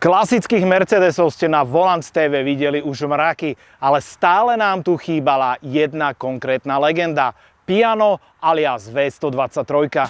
Klasických Mercedesov ste na Volant TV videli už mraky, ale stále nám tu chýbala jedna konkrétna legenda. Piano alias V123.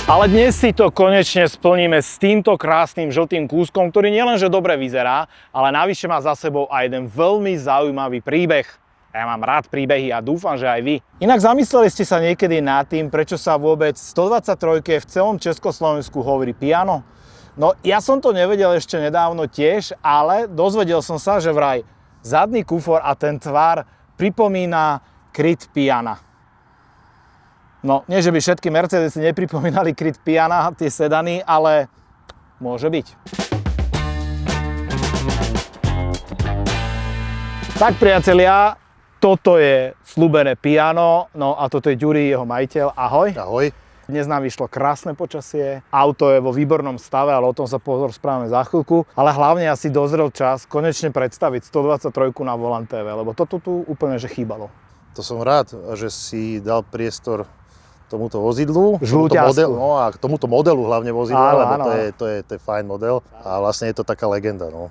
Ale dnes si to konečne splníme s týmto krásnym žltým kúskom, ktorý nielenže dobre vyzerá, ale navyše má za sebou aj jeden veľmi zaujímavý príbeh. Ja mám rád príbehy a dúfam, že aj vy. Inak zamysleli ste sa niekedy nad tým, prečo sa vôbec 123 v celom Československu hovorí piano? No ja som to nevedel ešte nedávno tiež, ale dozvedel som sa, že vraj zadný kufor a ten tvar pripomína kryt piana. No, nie že by všetky Mercedesy nepripomínali kryt piana, tie sedany, ale môže byť. Tak priatelia, toto je sľúbené piano, no a toto je Ďuri, jeho majiteľ. Ahoj. Ahoj. Dnes nám vyšlo krásne počasie, auto je vo výbornom stave, ale o tom sa porozprávame za chvíľku. Ale hlavne asi dozrel čas konečne predstaviť 123 na Volant TV, lebo toto tu úplne že chýbalo. To som rád, že si dal priestor tomuto vozidlu, a tomuto modelu hlavne vozidla, lebo to je fajn model a vlastne je to taká legenda. No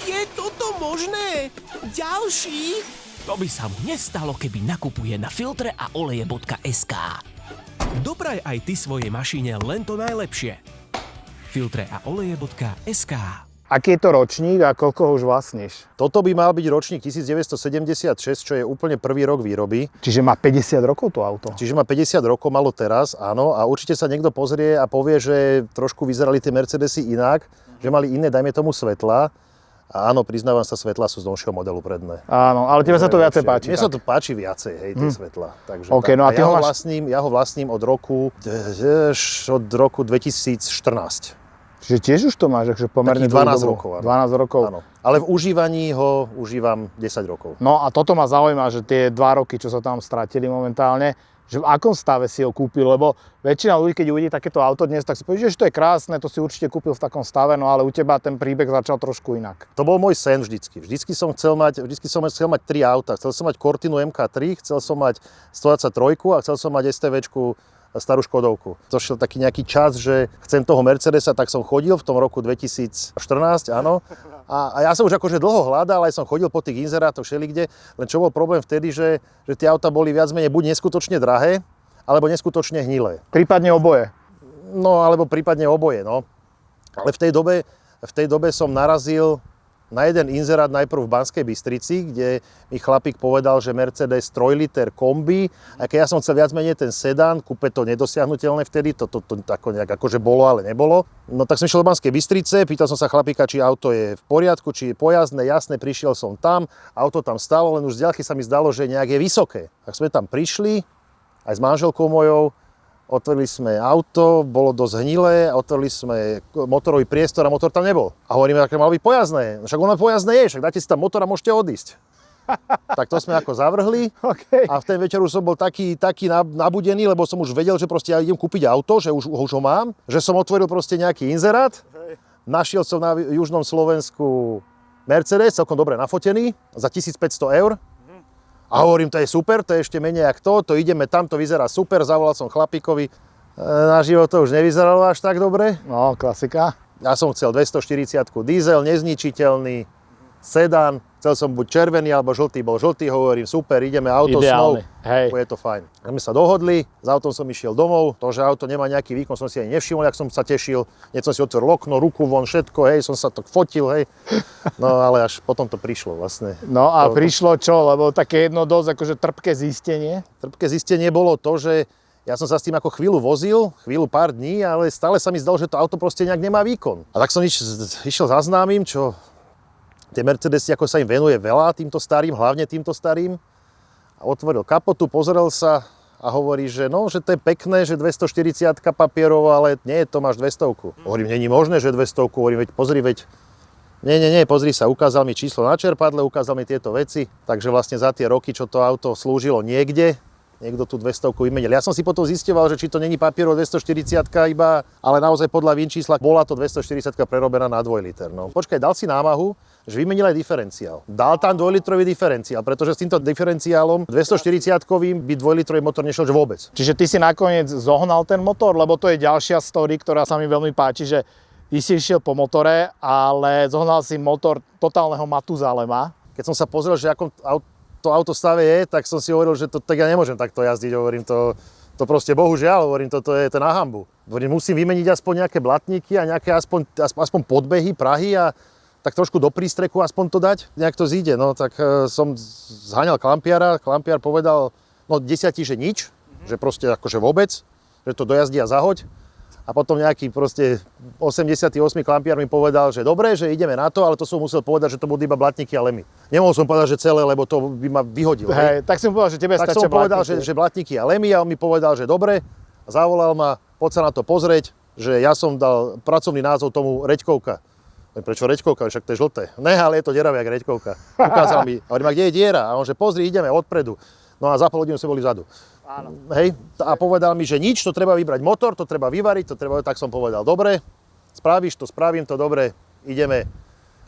je toto možné? Ďalší? To by sa mu nestalo, keby nakupuje na filtre a oleje.sk. Dopraj aj ty svojej mašine len to najlepšie. Filtre a oleje.sk. Aký je to ročník a koľko ho už vlastníš? Toto by mal byť ročník 1976, čo je úplne prvý rok výroby. Čiže má 50 rokov to auto? Čiže má 50 rokov, malo teraz, áno. A určite sa niekto pozrie a povie, že trošku vyzerali tie Mercedesy inak, že mali iné, dajme tomu, svetlá. A áno, priznávam sa, svetlá sú z novšieho modelu predné. Áno, ale tebe sa to viacej páči. Mne sa to páči viacej, hej, tie svetlá. Takže okay, no a ja ho vlastním od roku 2014. Čiže tiež už to máš, takže pomerne 12 rokov. Áno. 12 rokov. Áno. Ale v užívaní ho užívam 10 rokov. No a toto ma zaujíma, že tie 2 roky, čo sa tam stratili momentálne, že v akom stave si ho kúpil, lebo väčšina ľudí, keď uvidí takéto auto dnes, tak si povie, že to je krásne, to si určite kúpil v takom stave, no ale u teba ten príbeh začal trošku inak. To bol môj sen vždycky. Vždycky som chcel mať 3 auta. Chcel som mať Cortinu MK3, chcel som mať 123 a chcel som mať STVčku, starú Škodovku. Došiel taký nejaký čas, že chcem toho Mercedesa, tak som chodil v tom roku 2014, áno. A ja som už akože dlho hľadal, aj som chodil po tých inzerátoch všelikde, len čo bol problém vtedy, že tie auta boli viac menej buď neskutočne drahé, alebo neskutočne hnilé. Prípadne oboje. No, alebo prípadne oboje, no. Ale v tej dobe som narazil na jeden inzerát najprv v Banskej Bystrici, kde mi chlapík povedal, že Mercedes 3 liter kombi, a keď ja som chcel viac menej ten sedán, kúpe to nedosiahnuteľné vtedy, to tako nejak akože bolo, ale nebolo. No tak som išiel do Banskej Bystrice, pýtal som sa chlapíka, či auto je v poriadku, či je pojazdné, jasné, prišiel som tam, auto tam stalo, len už z diaľky sa mi zdalo, že nejak je vysoké. Tak sme tam prišli, aj s manželkou mojou, otvorili sme auto, bolo dosť hnilé, otvorili sme motorový priestor a motor tam nebol. A hovoríme, tak malo byť pojazdné. No však ono pojazdné je, však dáte si tam motor a môžete odísť. Tak to sme ako zavrhli. Okay. A v ten večer už som bol taký nabudený, lebo som už vedel, že proste ja idem kúpiť auto, že už ho mám, že som otvoril proste nejaký inzerát. Našiel som na južnom Slovensku Mercedes, celkom dobre nafotený, za 1500 eur. A hovorím, to je super, to je ešte menej ako to ideme tam, to vyzerá super, zavolal som chlapíkovi. Na život to už nevyzeralo až tak dobre. No, klasika. Ja som chcel 240 diesel, nezničiteľný, sedán, chcel som buď červený alebo žltý, bol žltý, hovorím, super, ideme auto ideálne. Hej. Je to fajn. A my sa dohodli, s autom som išiel domov, to, že auto nemá nejaký výkon, som si aj nevšimol, jak som sa tešil, hneď som si otvoril okno, ruku von, všetko, hej, som sa tak fotil, hej. No ale až potom to prišlo vlastne. No a prišlo čo, lebo také jedno dosť akože trpké zistenie? Trpké zistenie bolo to, že ja som sa s tým ako chvíľu vozil, pár dní, ale stále sa mi zdalo, že to auto proste nejak nemá výkon. A tak som išiel za známym, čo tie Mercedesy, ako sa im venuje veľa týmto starým, hlavne týmto starým. A otvoril kapotu, pozrel sa a hovorí, že no, že to je pekné, že 240 papierov, ale nie, to máš 200. Hovorím, není možné, že 200. Hovorím, pozri, Nie, pozri sa, ukázal mi číslo na čerpadle, ukázal mi tieto veci. Takže vlastne za tie roky, čo to auto slúžilo niekde, niekto tú 200 vymenil. Ja som si potom zisťoval, že či to není papierov 240 iba, ale naozaj podľa VIN čísla bola to 240 prerobená na 2 liter. No. Počkaj, dal si námahu, že vymenil aj diferenciál. Dal tam 2-litrový diferenciál, pretože s týmto diferenciálom 240-kovým by 2-litrový motor nešiel že vôbec. Čiže ty si nakoniec zohnal ten motor, lebo to je ďalšia story, ktorá sa mi veľmi páči, že ty si išiel po motore, ale zohnal si motor totálneho Matuzalema. Keď som sa pozrel, že ako to auto v stave je, tak som si hovoril, že to, tak ja nemôžem takto jazdiť, hovorím to proste bohužiaľ, hovorím, to je na hanbu. Hovorím, musím vymeniť aspoň nejaké blatníky a nejaké aspoň podbehy, prahy a tak trošku do prístreku aspoň to dať, nejak to zíde. No tak som zháňal klampiara, klampiar povedal, no 10, že nič, že proste akože vôbec, že to dojazdí a zahoď. A potom nejaký proste 88. klampiar mi povedal, že dobre, že ideme na to, ale to som musel povedať, že to budú iba blatníky a lemy. Nemohol som povedať, že celé, lebo to by ma vyhodil. Hej, tak som povedal, že tebe stačia blatníky. Tak som povedal, že blatníky a lemy a on mi povedal, že dobre. A zavolal ma, poď sa na to pozrieť, že ja som dal pracovný názov tomu reďkovka. Prečo reďkovka? Však to je žlté. Ne, ale je to deravé, jak reďkovka. Ukázal mi, a hovorím, a kde je diera? A on, že pozri, ideme odpredu. No a za pol hodinu sme boli vzadu. Áno. Hej, a povedal mi, že nič, to treba vybrať motor, to treba vyvariť, tak som povedal, dobre, spravíš to, spravím to, dobre, ideme,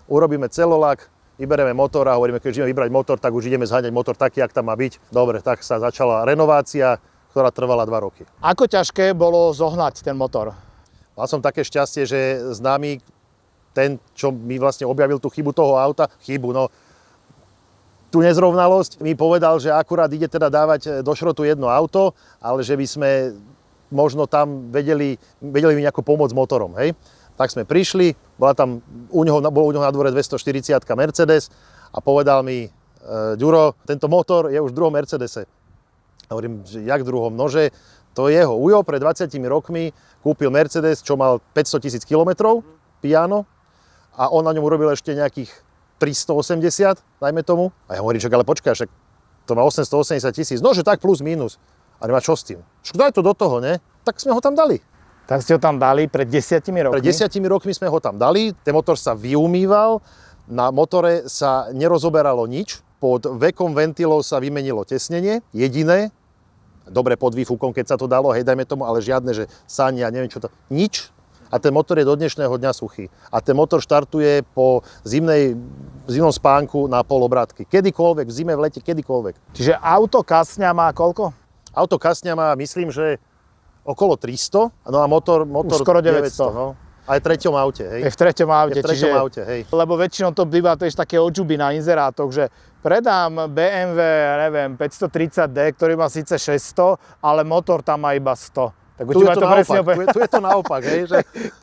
urobíme celolak, vybereme motor a hovoríme, keď ideme vybrať motor, tak už ideme zháňať motor taký, jak tam má byť. Dobre, tak sa začala renovácia, ktorá trvala 2 roky. Ako ťažké bolo zohnať ten motor? Mal som také šťastie, že známy ten, čo mi vlastne objavil tú chybu toho auta, tú nezrovnalosť, mi povedal, že akurát ide teda dávať do šrotu jedno auto, ale že by sme možno tam vedeli mi nejako pomôcť motorom, hej. Tak sme prišli, bol u neho na dvore 240 Mercedes a povedal mi, Ďuro, tento motor je už v druhom Mercedese. A hovorím, že jak druhom? Nože, to je jeho ujo, pred 20 rokmi kúpil Mercedes, čo mal 500 000 kilometrov, Piano, a on na ňom urobil ešte nejakých 380, dajme tomu. A ja hovorím, že ale počkaj, však to má 880 000, no že tak plus minus. A nemá čo s tým? Však daj to do toho, ne? Tak sme ho tam dali. Tak ste ho tam dali pred 10 rokmi? Pred 10 rokmi sme ho tam dali, ten motor sa vyumýval, na motore sa nerozoberalo nič, pod vekom ventilov sa vymenilo tesnenie, jediné, dobre pod výfukom, keď sa to dalo, hej, dajme tomu, ale žiadne, že sania, neviem čo to, nič. A ten motor je do dnešného dňa suchý. A ten motor štartuje po zimnom spánku na pol obrátky. Kedykoľvek, v zime, v lete, kedykoľvek. Čiže auto kasňa má koľko? Auto kasňa má, myslím, že okolo 300, no a motor už skoro 900. No. A je v treťom aute, hej. Je v treťom aute, aute, hej. Lebo väčšinou to býva tiež také odžuby na inzerátoch, že predám BMW, ja neviem, 530D, ktorý má síce 600, ale motor tam má iba 100. Tak tu je to naopak, hej,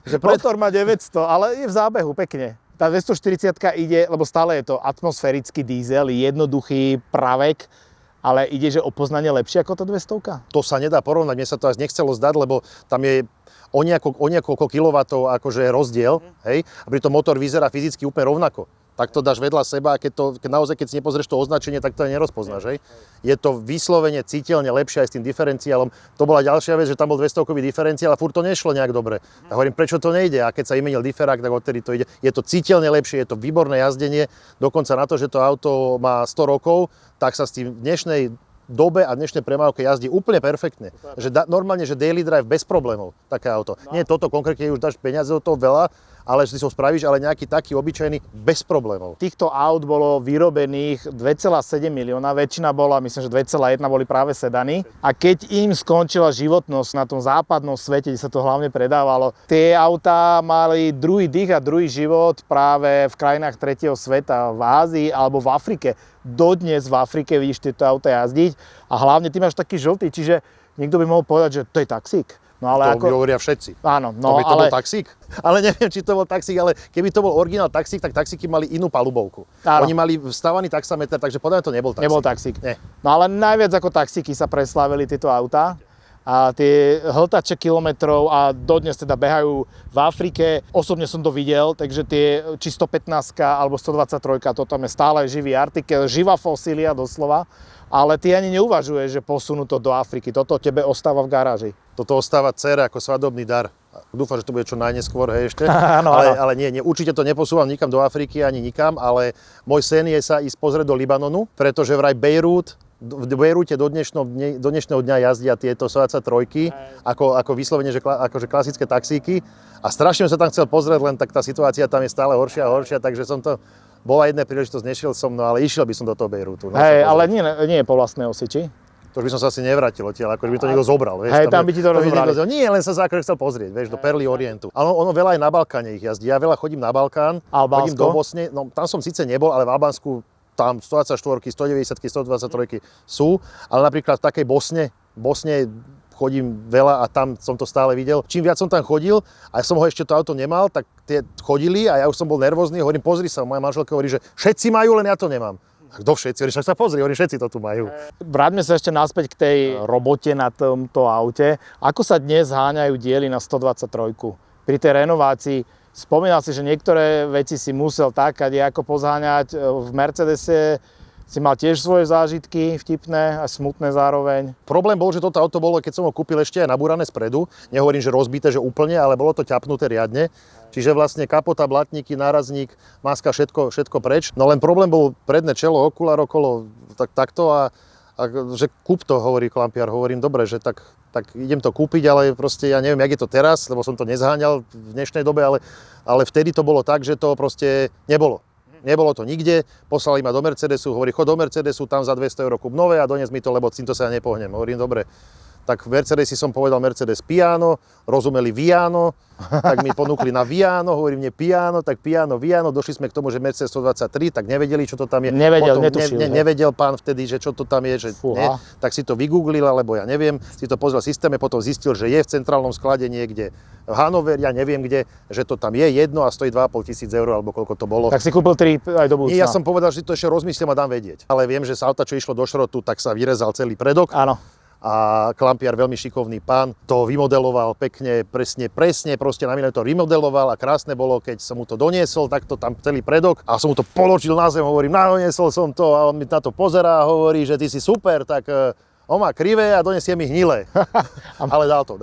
že motor má 900, ale je v zábehu pekne. Tá 240 ide, lebo stále je to atmosférický diesel, jednoduchý pravek, ale ide, že o poznanie lepšie ako to 200? To sa nedá porovnať, mne sa to až nechcelo zdať, lebo tam je o niekoľko kilovatov akože rozdiel, hej, a pritom motor vyzerá fyzicky úplne rovnako. Tak to dáš vedľa seba a keď si nepozrieš to označenie, tak to aj nerozpoznáš, hej. Je to vyslovene citeľne lepšie aj s tým diferenciálom. To bola ďalšia vec, že tam bol 200-kový diferenciál a furt to nešlo nejak dobre. A hovorím, prečo to nejde? A keď sa vymenil diferák, tak odtedy to ide. Je to citeľne lepšie, je to výborné jazdenie, dokonca na to, že to auto má 100 rokov, tak sa s tým v dnešnej dobe a dnešnej premávke jazdí úplne perfektne. Že normálne, že daily drive bez problémov, také auto. No. Nie toto konkrétne, už dáš peniaze do toho veľa, ale že si ho spravíš, ale nejaký taký obyčajný bez problémov. Týchto aut bolo vyrobených 2,7 milióna, väčšina bola, myslím, že 2,1 boli práve sedany. A keď im skončila životnosť na tom západnom svete, kde sa to hlavne predávalo, tie autá mali druhý dých a druhý život práve v krajinách tretieho sveta, v Ázii alebo v Afrike. Dodnes v Afrike vidíš tieto auta jazdiť a hlavne ty máš taký žltý, čiže niekto by mohol povedať, že to je taxík. No ale to hovoria všetci. Áno, no to bol taxík. Ale neviem, či to bol taxík, ale keby to bol originál taxík, tak taxíky mali inú palubovku. Áno. Oni mali vstávaný taxameter, takže podľa mňa to nebol taxík. Nebol taxík. Nie. No ale najviac ako taxíky sa preslávili tieto autá. A tie hltače kilometrov a dodnes teda behajú v Afrike. Osobne som to videl, takže tie či 115 alebo 123, to tam je stále živý artikel, živá fosília doslova. Ale ty ani neuvažuješ, že posunú to do Afriky. Toto tebe ostáva v garáži. Toto ostáva dcere ako svadobný dar. Dúfam, že to bude čo najneskôr, hej, ešte. Áno, ale nie, určite to neposúvam nikam do Afriky ani nikam, ale môj sen je sa ísť pozrieť do Libanonu, pretože vraj Bejrút v Bejrúte do dnešného dňa jazdia tieto Toyota 3 ako vyslovene, že akože klasické taxíky. A strašne sa tam chcel pozrieť, len tak tá situácia tam je stále horšia a horšia, takže som to... Bola jedna príležitosť, nešiel som, no ale išiel by som do toho Bejrútu. No, Hej, ale nie je po vlastnej osi, či? To už by som sa asi nevrátil odtiaľ, akože by to niekto zobral, vieš. Hej, tam by ti to rozobrali. Nie, len sa akože chcel pozrieť, vieš, do Perly Orientu. Ale ono veľa aj na Balkáne ich jazdí. Ja veľa chodím na Balkán, chodím do Bosne, no tam som síce nebol, ale v Albánsku tam 124, 190, 123 sú, ale napríklad v takej Bosne chodím veľa a tam som to stále videl. Čím viac som tam chodil a ja som ho ešte to auto nemal, tak tie chodili a ja už som bol nervózny, hovorím, pozri sa, moja manželka hovorí, že všetci majú, len ja to nemám. Kto všetci? Hovorím, však sa pozri, hovorím, všetci to tu majú. Vráťme sa ešte naspäť k tej robote na tomto aute. Ako sa dnes háňajú diely na 123? Pri tej renovácii spomínal si, že niektoré veci si musel takať, ako pozháňať. V Mercedese si mal tiež svoje zážitky, vtipné a smutné zároveň. Problém bol, že toto auto bolo, keď som ho kúpil, ešte aj nabúrané spredu. Nehovorím, že rozbité, že úplne, ale bolo to ťapnuté riadne. Čiže vlastne kapota, blatníky, nárazník, maska, všetko preč. No len problém bol predné čelo, okulár okolo, takto a že kúp to, hovorí klampiar. Hovorím, dobre, že tak idem to kúpiť, ale proste ja neviem, jak je to teraz, lebo som to nezháňal v dnešnej dobe, ale vtedy to bolo tak, že to proste nebolo. Nebolo to nikde, poslali ma do Mercedesu, hovorí, chod do Mercedesu, tam za 200 € kúp nové a dones mi to, lebo s týmto sa ja nepohnem. Hovorím, dobre. Tak v Mercedesi som povedal Mercedes Piano, rozumeli Viano, tak mi ponúkli na Viano, hovorím, nie Piano, tak Piano, Viano, došli sme k tomu, že Mercedes 123, tak nevedeli, čo to tam je. Nevedel pán vtedy, že čo to tam je, že nie, tak si to vygooglil, alebo ja neviem, si to pozrel v systéme, potom zistil, že je v centrálnom sklade niekde v Hanover, ja neviem kde, že to tam je jedno a stojí 2 500 € alebo koľko to bolo. Tak si kúpil 3 aj do budúcna. Nie, ja som povedal, že to ešte rozmyslím a dám vedieť. Ale viem, že z auta, čo išlo do šrotu, tak sa vyrezal celý predok. Áno. A klampiar, veľmi šikovný pán, to vymodeloval pekne, presne, proste na minútu to vymodeloval a krásne bolo, keď som mu to doniesol, tak to tam celý predok a som mu to položil na zem, hovorím, doniesol som to a on mi na to pozerá a hovorí, že ty si super, tak on má krivé a donesie mi hnilé. Ale dal to,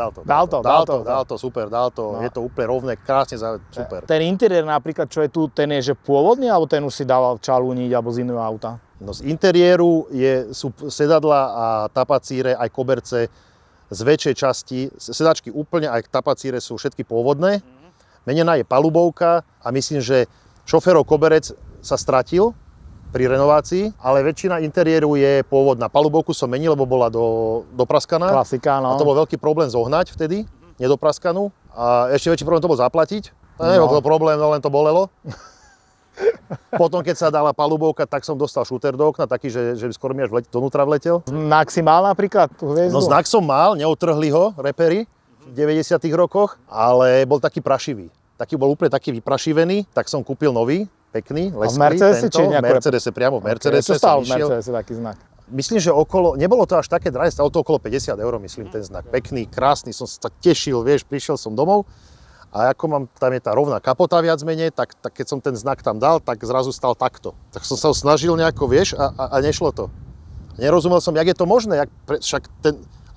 super, dal to, no. Je to úplne rovné, krásne, super. Ten interiér napríklad, čo je tu, ten je že pôvodný, alebo ten už si dával čalúniť alebo z iného auta? No z interiéru sú sedadla a tapacíre, aj koberce z väčšej časti. Sedačky úplne, aj tapacíre sú všetky pôvodné. Menená je palubovka a myslím, že šoférov koberec sa stratil pri renovácii, ale väčšina interiéru je pôvodná. Palubovku som menil, lebo bola dopraskaná. Klasika, no. A to bol veľký problém zohnať vtedy, nedopratkanú. A ešte väčší problém to bol zaplatiť. Nebol to problém, no len to bolelo. Potom, keď sa dala palubovka, tak som dostal šúter do okna, taký, že skoro mi až donútra vletel. Znak si mal napríklad tú hviezdu? No znak som mal, neotrhli ho repery v 90. rokoch, ale bol taký prašivý. Taký bol úplne taký vyprašivený, tak som kúpil nový, pekný, lesklý. V Mercedese či v Mercedese, priamo v Mercedese. Čo stál v Mercedese taký znak? Myslím, že nebolo to až také drahé, stalo to okolo 50 €, myslím, ten znak. Pekný, krásny, som sa tak tešil, vieš, prišiel som domov. A ako tam je tá rovná kapota viac menej, tak keď som ten znak tam dal, tak zrazu stal takto. Tak som sa ho snažil nejako, vieš, a nešlo to. Nerozumel som, jak je to možné,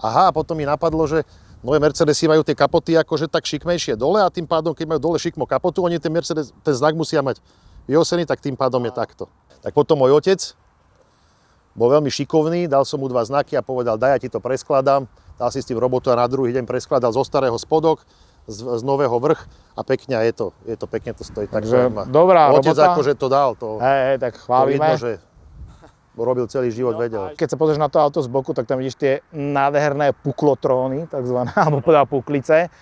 a potom mi napadlo, že nové Mercedesy majú tie kapoty akože tak šikmejšie dole a tým pádom, keď majú dole šikmo kapotu, oni ten Mercedes, ten znak musia mať vyosený, tak tým pádom je takto. Tak potom môj otec bol veľmi šikovný, dal som mu 2 znaky a povedal, daj, ja ti to preskladám. Dal si s tým robotu a na druhý deň preskladal zo starého spodok, z nového vrch a pekne a je to pekne to stojí. Takže dobrá otec robota. akože to dal, tak chválime. To vidno, že robil celý život, vedel. Keď sa pozrieš na to auto z boku, tak tam vidíš tie nádherné puklotróny, takzvané, alebo povedal puklice.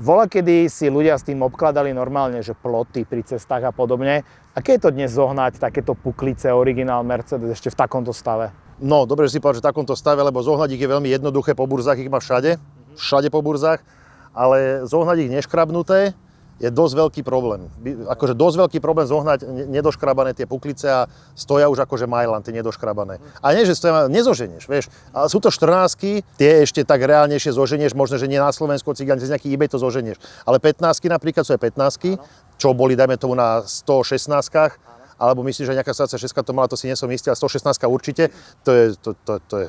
Kedy si ľudia s tým obkladali normálne, že ploty pri cestách a podobne. Aké je to dnes zohnať takéto puklice, originál Mercedes ešte v takomto stave? No, dobre, že si povedal, že v takomto stave, lebo zohnať ich je veľmi jednoduché po burzách, ich má všade po burzách. Ale zohnať ich neškrabnuté je dosť veľký problém. Akože dosť veľký problém zohnať nedoškrabané tie puklice a stoja už akože majlan, tie nedoškrabané. A nie, že stoja, nezoženieš, vieš. Ale sú to 14-ky, tie ešte tak reálnejšie zoženieš, možno, že nie na Slovensku, cigán, cez nejaký eBay to zoženieš. Ale 15-ky napríklad sú aj 15-ky, čo boli, dajme tomu, na 116-kách, alebo myslím, že nejaká 26 to mala, to si nie som istý, ale 116 určite, to je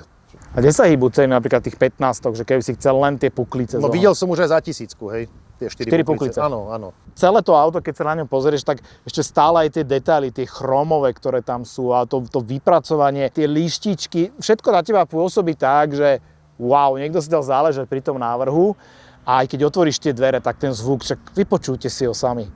A kde sa hýbu ceny napríklad tých 15, že keby si chcel len tie puklice? No videl som už aj za 1000, hej. Tie 4 puklice. Áno, áno. Celé to auto, keď sa na ňom pozrieš, tak ešte stále aj tie detaily, tie chromové, ktoré tam sú a to vypracovanie, tie líštičky, všetko na teba pôsobí tak, že wow, niekto si dal záležať pri tom návrhu a aj keď otvoríš tie dvere, tak ten zvuk, však vypočujte si ho sami.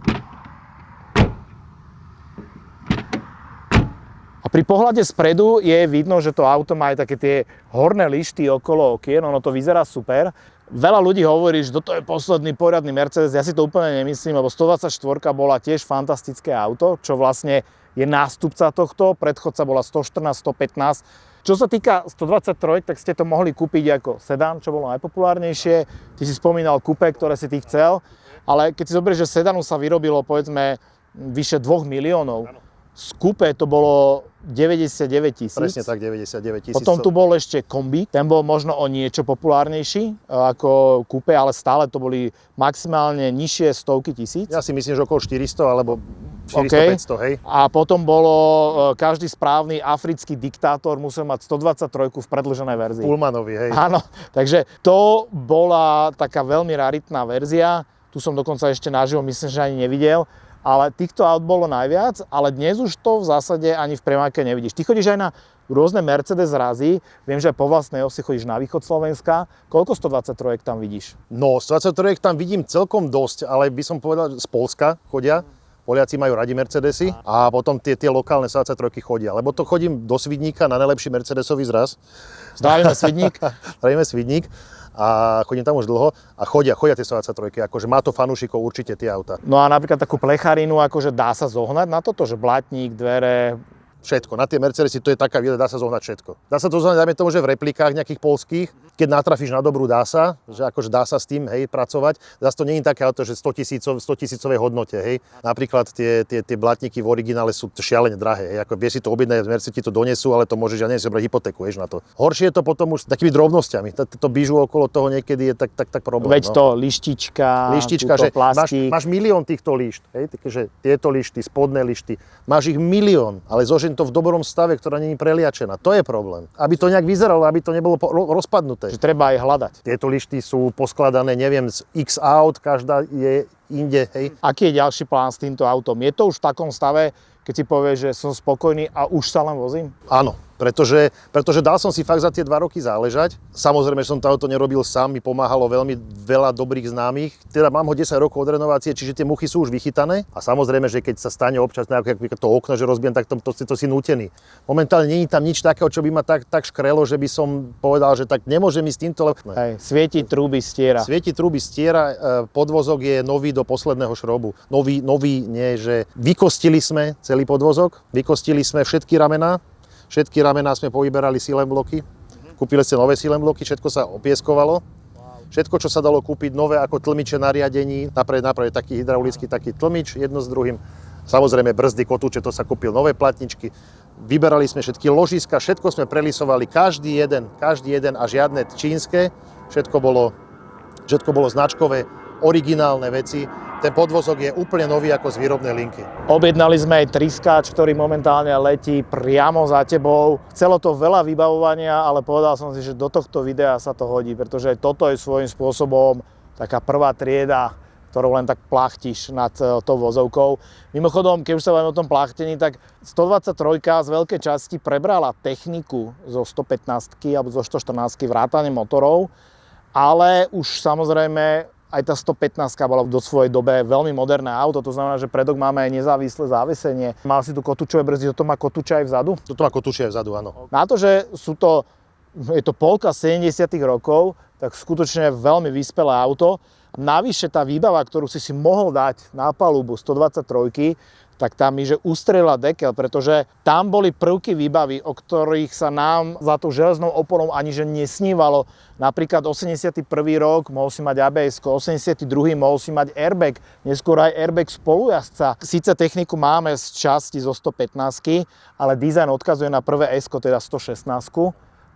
A pri pohľade spredu je vidno, že to auto má aj také tie horné lišty okolo okien, ono to vyzerá super. Veľa ľudí hovorí, že toto je posledný poriadny Mercedes, ja si to úplne nemyslím, lebo 124 bola tiež fantastické auto, čo vlastne je nástupca tohto, predchodca bola 114, 115. Čo sa týka 123, tak ste to mohli kúpiť ako sedán, čo bolo najpopulárnejšie. Ty si spomínal kupé, ktoré si ty chcel, ale keď si zoberieš, že sedánu sa vyrobilo povedzme vyše 2 miliónov, z kupé to bolo 99 000. Presne tak, 99 000. Potom tu bol ešte kombi, ten bol možno o niečo populárnejší ako kúpe, ale stále to boli maximálne nižšie stovky tisíc. Ja si myslím, že okolo 400 alebo 400-500, hej. A potom bolo, každý správny africký diktátor musel mať 123 v predĺženej verzii. Pullmanovi, hej. Áno, takže to bola taká veľmi raritná verzia. Tu som dokonca ešte naživo, myslím, že ani nevidel. Ale týchto aut bolo najviac, ale dnes už to v zásade ani v premávke nevidíš. Ty chodíš aj na rôzne Mercedes razy, viem, že aj po vlastnej osi chodíš na východ Slovenska. Koľko 123 tam vidíš? No, 123 tam vidím celkom dosť, ale by som povedal, že z Poľska chodia. Poliaci majú radi Mercedesy a potom tie lokálne 123 chodia. Lebo to chodím do Svidníka na najlepší Mercedesový zraz. Zdravíme Svidník. Zdravíme Svidník. A chodím tam už dlho a chodia tie 123, akože má to fanúšikov určite tie auta. No a napríklad takú plecharinu, akože dá sa zohnať na toto, že blatník, dvere... Všetko. Na tie Mercedesy to je taká výhoda, dá sa zohnať všetko. Dá sa to zohnať, dajme tomu, že v replikách nejakých poľských, keď natrafíš na dobrú, dá sa, že akože dá sa s tým, hej, pracovať. Zase to nie je také auto, že 100 000 hodnote, hej. Napríklad tie blatníky v originále sú šialene drahé, hej. Ako vieš si to objednať, Mercedes ti to donesú, ale to môžeš, ja neviem, si obrať hypotéku, vieš, na to. Horšie je to potom už s takými drobnosťami. To bižu okolo toho niekedy je tak problém. Veď to lištička, že plastík. máš milión týchto lišt, hej, takže tieto lišty, spodné lišty, máš ich milión, ale zožeň to v dobrom stave, ktorá nie je preliačená. To je problém. Aby to nejak vyzeralo, aby to nebolo rozpadnuté. Že treba aj hľadať. Tieto lišty sú poskladané, neviem, z X aut, každá je inde, hej. Aký je ďalší plán s týmto autom? Je to už v takom stave, keď si povieš, že som spokojný a už sa len vozím? Áno, pretože dal som si fakt za tie 2 roky záležať. Samozrejme, že som to auto nerobil sám, mi pomáhalo veľmi veľa dobrých známych. Teda mám ho 10 rokov od renovácie, čiže tie muchy sú už vychytané. A samozrejme, že keď sa stane občas nejaké to okno, že rozbijem, tak to si nútený. Momentálne nie je tam nič takého, čo by ma tak škrelo, že by som povedal, že tak nemôžem ísť týmto. Hej, svieti trúby, stiera. Svieti trúby, stiera, podvozok je nový do posledného šrobu. Nový nie, že vykostili sme celý podvozok, vykostili sme všetky ramená. Všetky ramená sme povyberali silem bloky, kúpili ste nové silem bloky, všetko sa opieskovalo. Všetko, čo sa dalo kúpiť nové ako tlmiče nariadení, naprave taký hydraulický taký tlmič jedno s druhým. Samozrejme brzdy, kotúče, to sa kúpil nové platničky. Vyberali sme všetky ložiska, všetko sme prelisovali, každý jeden a žiadne čínske. Všetko bolo značkové, originálne veci. Ten podvozok je úplne nový ako z výrobnej linky. Objednali sme aj triskáč, ktorý momentálne letí priamo za tebou. Chcelo to veľa vybavovania, ale povedal som si, že do tohto videa sa to hodí, pretože toto je svojím spôsobom taká prvá trieda, ktorou len tak plachtíš nad tou vozovkou. Mimochodom, keď už sa bavíme o tom plachtení, tak 123 z veľkej časti prebrala techniku zo 115 alebo zo 114 vrátane motorov, ale už samozrejme aj tá 115 bola do svojej dobe veľmi moderné auto, to znamená, že predok máme aj nezávislé závesenie. Mal si tu kotúčové brzdy, toto má kotúče aj vzadu? Toto má kotúče aj vzadu, áno. Na to, že je to polka 70 rokov, tak skutočne veľmi vyspelé auto. Navyše tá výbava, ktorú si mohol dať na palubu 123, tak tam mi, že ustrelila dekel, pretože tam boli prvky výbavy, o ktorých sa nám za tou železnou oponou ani že nesnívalo. Napríklad 81. rok mohol si mať ABS-ko, 82. mohol si mať airbag, neskôr aj airbag spolujazca. Síce techniku máme z časti zo 115, ale dizajn odkazuje na prvé S-ko, teda 116.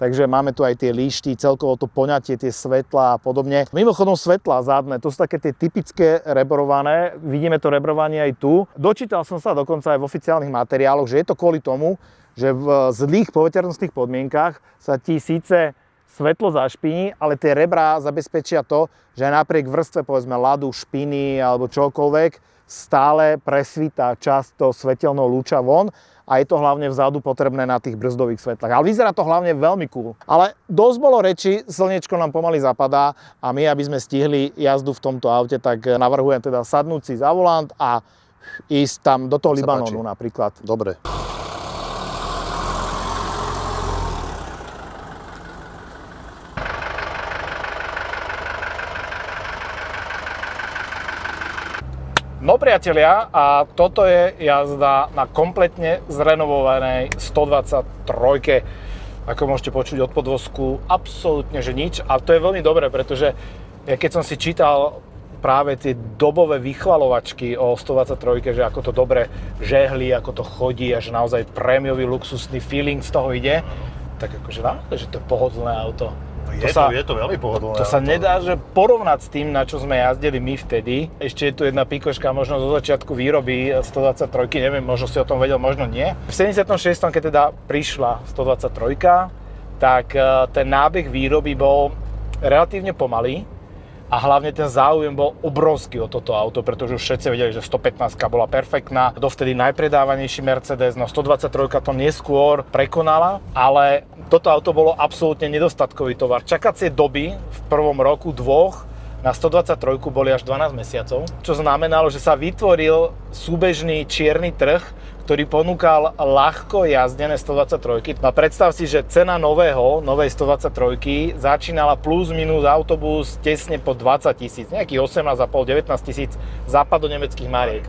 takže máme tu aj tie líšty, celkovo to poňatie, tie svetlá a podobne. Mimochodom svetlá zadné, to sú také tie typické rebrované, vidíme to rebrovanie aj tu. Dočítal som sa dokonca aj v oficiálnych materiáloch, že je to kvôli tomu, že v zlých poveternostných podmienkach sa ti síce svetlo zašpiní, ale tie rebrá zabezpečia to, že aj napriek vrstve povedzme ľadu, špiny alebo čokoľvek stále presvítá časť toho svetelného lúča von a je to hlavne vzadu potrebné na tých brzdových svetlách. Ale vyzerá to hlavne veľmi cool. Ale dosť bolo reči, slniečko nám pomaly zapadá a my, aby sme stihli jazdu v tomto aute, tak navrhujem teda sadnúť si za volant a ísť tam do toho Libanonu napríklad. Dobre. No priatelia, a toto je jazda na kompletne zrenovovanej 123. Ako môžete počuť od podvozku, absolútne že nič. A to je veľmi dobré, pretože ja keď som si čítal práve tie dobové vychvalovačky o 123, že ako to dobre žehli, ako to chodí a že naozaj prémiový luxusný feeling z toho ide, tak akože naozaj, že to je pohodlné auto. Je to veľmi pohodlné. To sa nedá že porovnať s tým, na čo sme jazdili my vtedy. Ešte je tu jedna pikoška možno zo začiatku výroby 123, neviem, možno si o tom vedel, možno nie. V 76. keď teda prišla 123, tak ten nábeh výroby bol relatívne pomalý a hlavne ten záujem bol obrovský o toto auto, pretože už všetci vedeli, že 115 bola perfektná. Dovtedy najpredávanejší Mercedes, no 123 to neskôr prekonala, ale toto auto bolo absolútne nedostatkový tovar. Čakacie doby v prvom roku, dvoch, na 123 boli až 12 mesiacov, čo znamenalo, že sa vytvoril súbežný čierny trh, ktorý ponúkal ľahko jazdené 123. No predstav si, že cena novej 123 začínala plus minus autobus tesne po 20 000, nejakých 18,5-19 000 západonemeckých mariek.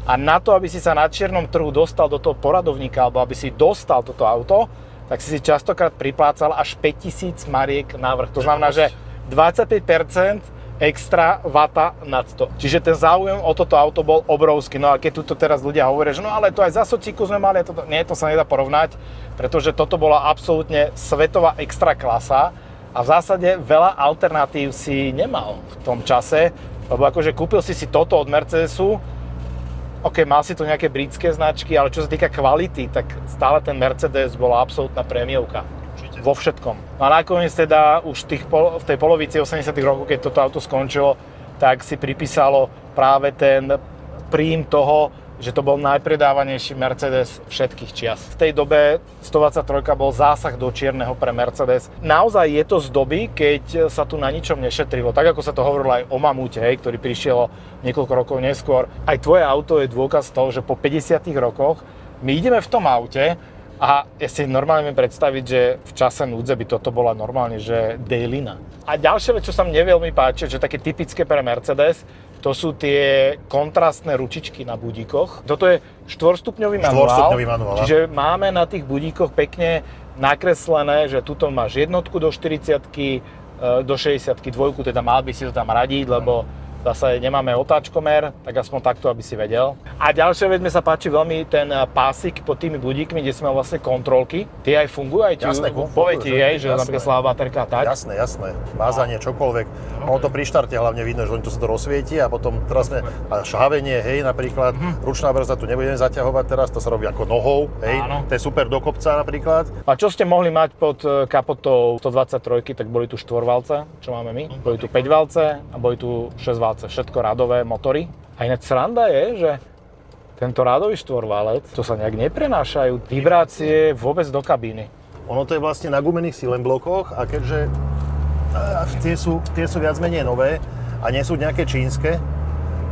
A na to, aby si sa na čiernom trhu dostal do toho poradovníka, alebo aby si dostal toto auto, tak si častokrát priplácal až 5 000 mariek navrch. To znamená, že 25% extra vata nad to. Čiže ten záujem o toto auto bol obrovský. No a keď tuto teraz ľudia hovoria, že no ale to aj za sociku sme mali, nie, to sa nedá porovnať, pretože toto bola absolútne svetová extra klasa a v zásade veľa alternatív si nemal v tom čase, lebo akože kúpil si toto od Mercedesu, OK, mal si tu nejaké britské značky, ale čo sa týka kvality, tak stále ten Mercedes bola absolútna prémiovka. Vo všetkom. No a nakoniec teda už v tej polovici 80 rokov, keď toto auto skončilo, tak si pripísalo práve ten príjm toho, že to bol najpredávanejší Mercedes všetkých čias. V tej dobe 123 bol zásah do čierneho pre Mercedes. Naozaj je to z doby, keď sa tu na ničom nešetrilo. Tak ako sa to hovorilo aj o Mamute, ktorý prišiel niekoľko rokov neskôr. Aj tvoje auto je dôkaz toho, že po 50 rokoch my ideme v tom aute a ja si normálne viem predstaviť, že v čase núdze by toto bola normálne, že dailina. A ďalšia vec, čo sa mne veľmi páči, že také typické pre Mercedes, to sú tie kontrastné ručičky na budíkoch. Toto je 4-stupňový manuál. Čiže máme na tých budíkoch pekne nakreslené, že tuto máš jednotku do 40-ky, do 60-ky, dvojku, teda mal by si to tam radiť, lebo zase nemáme otáčkomer, tak aspoň takto, aby si vedel. A ďalšia vec, mi sa páči veľmi ten pásik pod tými budíkmi, kde sme vlastne kontrolky. Tie aj fungujú, aj ti, že napríklad slabá baterka a tak. Jasné. Mázanie, čokoľvek. Ono to pri štarte hlavne vidno, že oni to sa to rozsvieti a potom teraz sme, a šhavenie, hej, napríklad, ručná brzda tu nebudeme zaťahovať teraz, to sa robí ako nohou, hej. Áno. To je super do kopca napríklad. A čo ste mohli mať pod kapotou 123, tak boli tu štvorvalce, čo máme my, boli tu 5-valce a boli tu 6-valce. Všetko radové motory. A ináč sranda je, že tento radový štvorvalec, to sa nejak neprenášajú vibrácie vôbec do kabíny. Ono to je vlastne na gumených silemblokoch a keďže tie sú viac menej nové a nie sú nejaké čínske,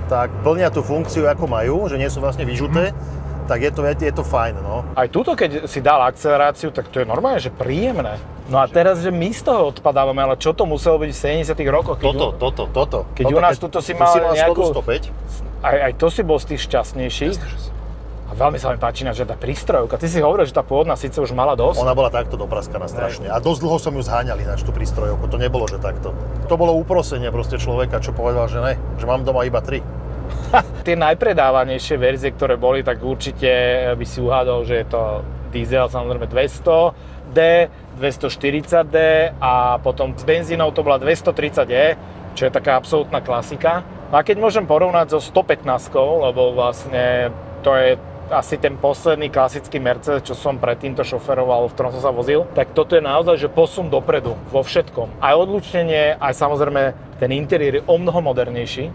tak plnia tú funkciu ako majú, že nie sú vlastne vyžuté, tak je to fajn, no. Aj tuto, keď si dal akceleráciu, tak to je normálne, že príjemné. No a teraz, že my z toho odpadávame, ale čo to muselo byť v 70 rokoch? Toto. Keď u nás tuto si mal nejakú... 105. Aj to si bol z tých šťastnejších. A veľmi sa mi páči, že tá prístrojovka. Ty si hovoril, že tá pôvodná síce už mala dosť. Ona bola takto dopraskaná strašne. A dosť dlho som ju zháňal ináč, tú prístrojovku. To nebolo, že takto. To bolo uprosenie proste človeka, čo povedal, že ne, že mám doma iba 3. Tie najpredávanejšie verzie, ktoré boli, tak určite by si uhádol, že je to diesel, samozrejme 200. 240D, 240D a potom s benzínou to bola 230E, čo je taká absolútna klasika. A keď môžem porovnať so 115, lebo vlastne to je asi ten posledný klasický Mercedes, čo som predtýmto šoferoval, v ktorom som sa vozil, tak toto je naozaj, že posun dopredu vo všetkom. Aj odlučnenie, aj samozrejme ten interiér je omnoho modernejší.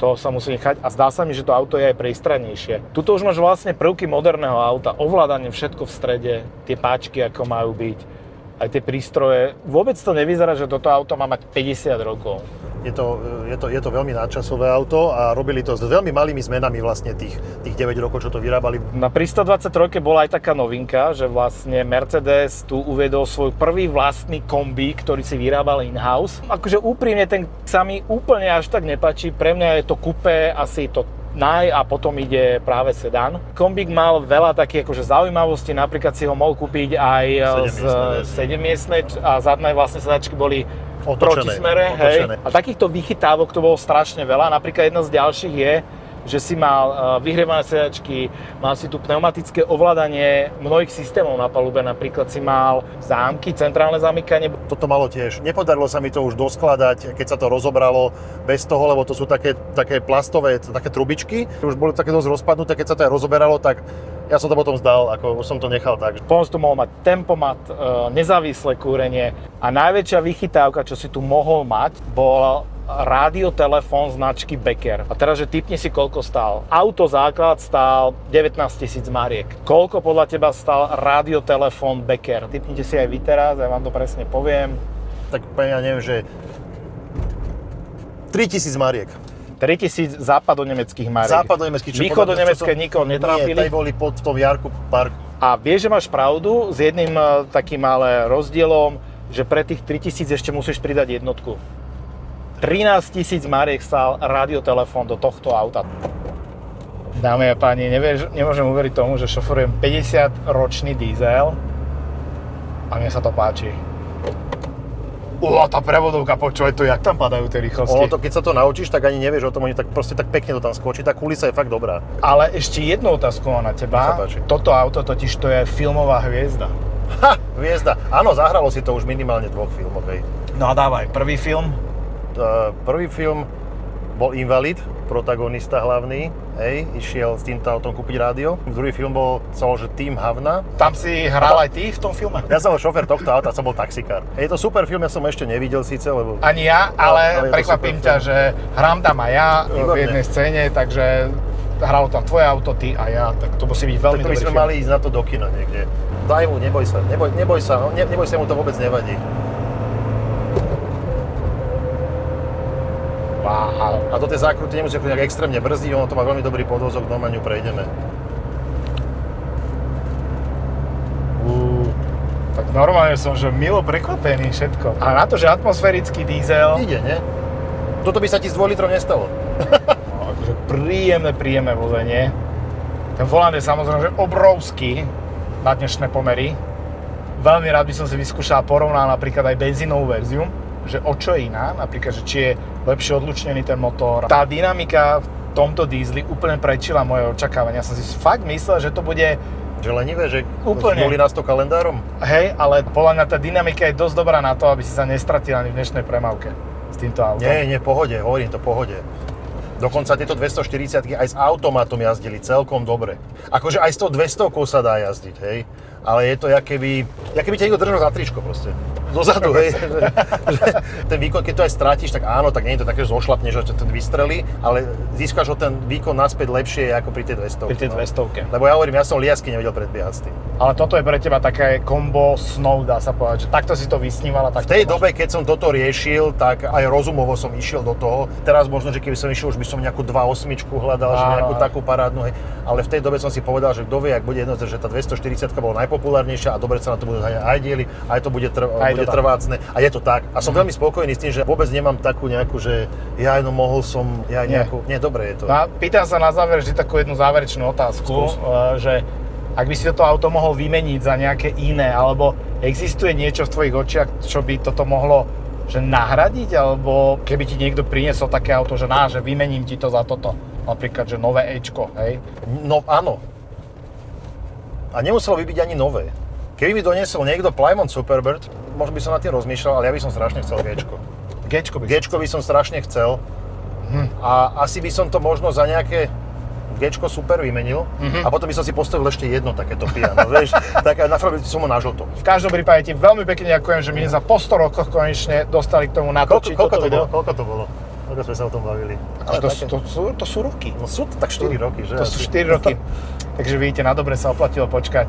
To sa musí nechať a zdá sa mi, že to auto je aj priestranejšie. Tuto už máš vlastne prvky moderného auta, ovládanie, všetko v strede, tie páčky ako majú byť, aj tie prístroje. Vôbec to nevyzerá, že toto auto má mať 50 rokov. Je to veľmi nadčasové auto a robili to s veľmi malými zmenami vlastne tých 9 rokov, čo to vyrábali. Pri 123 bola aj taká novinka, že vlastne Mercedes tu uviedol svoj prvý vlastný kombík, ktorý si vyrábal in-house. Akože úprimne ten sa mi úplne až tak nepáči, pre mňa je to coupé asi to a potom ide práve sedan. Kombík mal veľa takých akože zaujímavostí, napríklad si ho mohol kúpiť aj z 7-miestnej a zadné vlastne sedačky boli protismere, hej. A takýchto vychytávok to bolo strašne veľa. Napríklad jedna z ďalších je, že si mal vyhrievané sedačky, mal si tu pneumatické ovládanie mnohých systémov na palube, napríklad si mal zámky, centrálne zamykanie. Toto malo tiež. Nepodarilo sa mi to už doskladať, keď sa to rozobralo bez toho, lebo to sú také plastové, také trubičky. Už boli také dosť rozpadnuté, keď sa to aj rozoberalo, tak ja som to potom zdal, už som to nechal tak. Potom si tu mohol mať tempomat, nezávislé kúrenie a najväčšia vychytávka, čo si tu mohol mať, bol rádiotelefón značky Becker. A teraz, že tipni si, koľko stál. Auto základ stál 19 000 mariek. Koľko podľa teba stál rádiotelefón Becker? Tipnite si aj vy teraz, ja vám to presne poviem. Tak ja neviem, že 3000 mariek. 3000 západonemeckých mariek. Západonemeckých, čo východonemecké nikoho netrápili. Nie, tady boli v tom Jarku parku. A vieš, že máš pravdu s jedným takým ale rozdielom, že pre tých 3000 ešte musíš pridať jednotku. 13 000 mariek stál radiotelefón do tohto auta. Dámy a páni, nemôžem uveriť tomu, že šoferujem 50-ročný diesel a mne sa to páči. Tá prevodovka, počúvaj to, jak tam padajú tie rýchlosti. Keď sa to naučíš, tak ani nevieš o tom, oni tak pekne to tam skočí, tá kulisa je fakt dobrá. Ale ešte jednu otázku mám na teba. Toto auto totiž to je filmová hviezda. Hviezda. Áno, zahralo si to už minimálne 2 filmov, hej. No a dávaj, prvý film? Prvý film bol Invalid, protagonista hlavný, hej, išiel s týmto autom kúpiť rádio. Druhý film sa volal, že Team Havna. Tam si hral aj ty v tom filme? Ja som bol šofér tohto auta, som bol taxikár. Je to super film, ja som ho ešte nevidel síce, lebo... Ani ja, ale prekvapím ťa, že hrám tam aj ja v jednej scéne, takže hralo tam tvoje auto, ty a ja, tak to musí byť veľmi dobrý film. Tak to by sme mali ísť na to do kina niekde. Daj mu, neboj sa, mu to vôbec nevadí. Wow. A do tej zákruty nemusíš nejak extrémne brzdiť, ono to má veľmi dobrý podvozok, normálne ju prejdeme. Tak normálne som, že milo prekvapený všetko. A na to, že atmosférický diesel... Ide, nie? Toto by sa ti s 2 litrom nestalo. No, akože príjemné vozenie. Ten volant je samozrejme že obrovský na dnešné pomery. Veľmi rád by som si vyskúšal porovnať napríklad aj benzínovú verziu, že o čo je iná, napríklad, že či je lepšie odlučnený ten motor. Tá dynamika v tomto dízli úplne prečila moje očakávania. Ja som si fakt myslel, že to bude... Že lenivé, že úplne. Boli nás to kalendárom? Hej, ale podľa mňa tá dynamika je dosť dobrá na to, aby si sa nestratil ani v dnešnej premávke s týmto autom. Nie, v pohode, hovorím to v pohode. Dokonca tieto 240-ky aj s automatom jazdili celkom dobre. Akože aj s tou 200-kou sa dá jazdiť, hej. Ale je to, jak keby ťa niekto držal za tričko proste. Dozadu, hej. Ten výkon, keď to aj strátiš, tak áno, tak nie je to také, že zošlapneš, že ten vystrelí, ale získaš o ten výkon naspäť lepšie ako pri tej 200-ke. Pri tej 200-ke. Lebo ja hovorím, ja som liasky nevedel predbiehať s tým. Ale toto je pre teba také kombo snov, dá sa povedať, že takto si to vysníval a takto. V tej dobe, keď som toto riešil, tak aj rozumovo som išiel do toho. Teraz možno, že keby som išiel, už by som nejakú 2.8 hľadal, že nejakú takú parádnu, hej. Ale v tej dobe som si povedal, že kto vie, ak bude jedno, že tá 240 bola najpopulárnejšia a dobre sa na to budú aj diely, aj to bude trvácne. A je to tak. A som veľmi spokojný s tým, že vôbec nemám takú nejakú, že ja mohol som, nie, dobre je to. No, pýtam sa na záver vždy takú jednu záverečnú otázku, že ak by si toto auto mohol vymeniť za nejaké iné, alebo existuje niečo v tvojich očiach, čo by toto mohlo že nahradiť, alebo keby ti niekto priniesol také auto, že že vymením ti to za toto. Napríklad, že nové Ečko, hej? No áno. A nemuselo by byť ani nové. Keby mi doniesol niekto Plymouth Superbird, možno by som nad tým rozmýšľal, ale ja by som strašne chcel Gčko. Gčko by som strašne chcel. A asi by som to možno za nejaké Gčko Super vymenil a potom by som si postavil ešte jedno takéto piano, vieš, tak na by som ho na žlto. V každom prípade ti veľmi pekne ďakujem, že my za po 100 rokoch konečne dostali k tomu natočiť toto video. Koľko to bolo? Koľko sme sa o tom bavili? Ale to sú roky. No sú to tak 4 roky, že? To sú 4 roky. Takže vidíte, na dobre sa oplatilo počkať.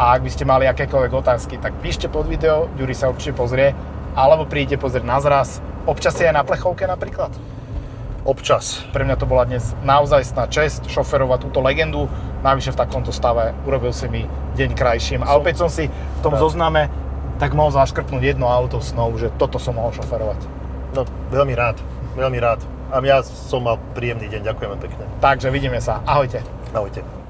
A ak by ste mali akékoľvek otázky, tak píšte pod video, Ďuri sa určite pozrie, alebo príďte pozrieť na zraz. Občas si aj na plechovke napríklad. Občas. Pre mňa to bola dnes naozajstná česť šoferovať túto legendu. Navyše v takomto stave urobil si mi deň krajším. A opäť som si v tom zozname tak mohol zaškrtnúť jedno auto snov, že toto som mohol šoferovať. No, veľmi rád. A ja som mal príjemný deň. Ďakujeme pekne. Takže vidíme sa. Ahojte. Ahojte.